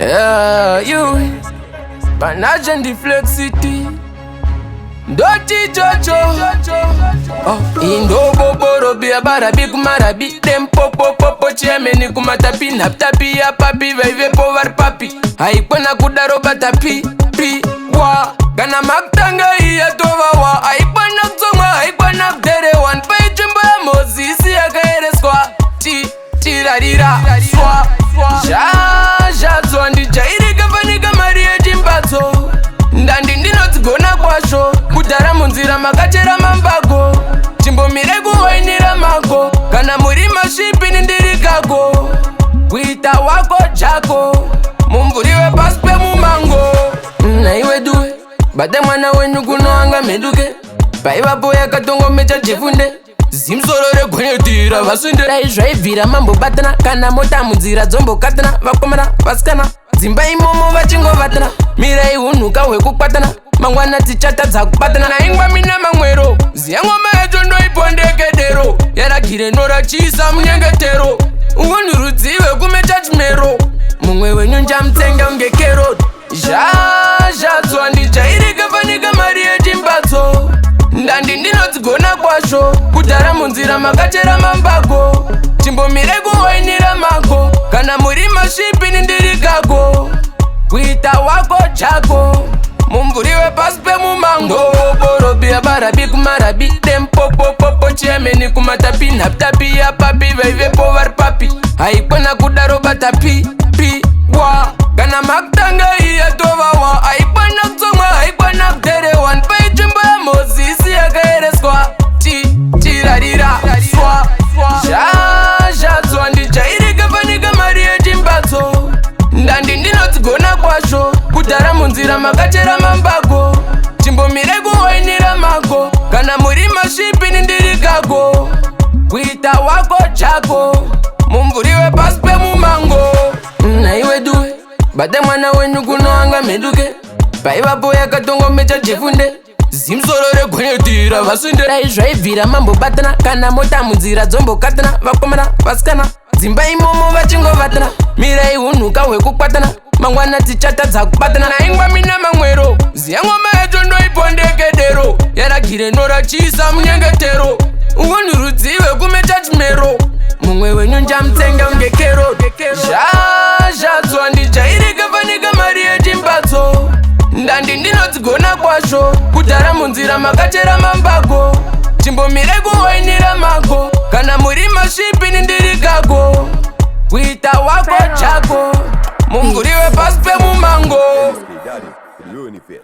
You Panache and the flexity Doti Jojo Indo Boboro Bia Barabi Kumarabi Dem Popo Popo Chiameni Kumatapi Naptapi ya papi Veve povar papi Haipona kudaroba tapi Pi Wa Gana maktanga iya tova wa Haipona kutsonga Haipona kudere One page jumbo ya Mozisi ya kaere skwa Tirarira Swa Shazwa ndijairi kafanika maria jimbatso Ndandi ndinotsigona kwasho Kudara munzira makachera mambago Chimbo miregu wainira mago Kana muri mashipi nindiri kago Kuita wako chako Mumvuriwe paspe mumango Na iwe duwe Bade mwana wenyu kunoanga meduke Paiva poya katongo mecha chifunde Zimsorore kwenye tira vasunde Daizvaibvira mambo batana Kana mota munzira dzombo katana Vakomana vasikana Dzimba imomo vachingo vatana Mirai hunuka hwekukwatana Mangwana tichata dzakubatana Naingwa mina mamwero Ziya ngoma yacho ndoipondekedero Yarakire nora chisa munyengetero Ungoni rudziwe kumecha chimero Mumwe wenyu njamtsenga ungekero Zhadzwa ndijairi kafanika mari yechimbatso Ndandi ndinotsigona kwasho Kudara munzira makachera mambago Chimbo miregu wainira mago Kana muri mashipi nindiri kago Kuita wako chako Mumvuriwe paspe mumango Boro bia barabi kumarabi Dem popo popo chiameni kumatapi Naptapi ya papi Veve povar papi Haipona kudaroba tapi Pi Wa Kana maktanga iya tova wa Haipona kutsonga Haipona kudere One page jumbo ya Mozisi ya kaere skwa Tirarira Swa Shazwa ndijairi kafanika mari yechimbatso Ndandi ndinotsigona kwasho Kudara munzira makachera mambago Chimbo miregu wainira mago Kana muri mashipi nindiri kago Kuita wako chako Mumvuriwe paspe mumango Na iwe duwe Bade mwana wenyu kunoanga meduke Paiva poya katongo mecha chifunde Zimsorore kwenye tira vasunde Daizvaibvira mambo batana Kana mota munzira dzombo katana Vakomana vasikana Dzimba imomo vachingo vatana Mirai hunuka hwekukwatana Mangwana tichata dzakubatana Naingwa mina mamwero Ziya ngoma yacho ndoipondekedero Yarakire nora chisa munyengetero Ungoni rudziwe kumecha chimero Mumwe wenyu njamtsenga ungekero Zhadzwa ndijairi kafanika mari yechimbatso Ndandi ndinotsigona kwasho Kudara munzira makachera mambago Chimbo miregu wainira mago Kana muri mashipi nindiri kago Kuita wako chako Mumvuriwe paspe mumango NSK,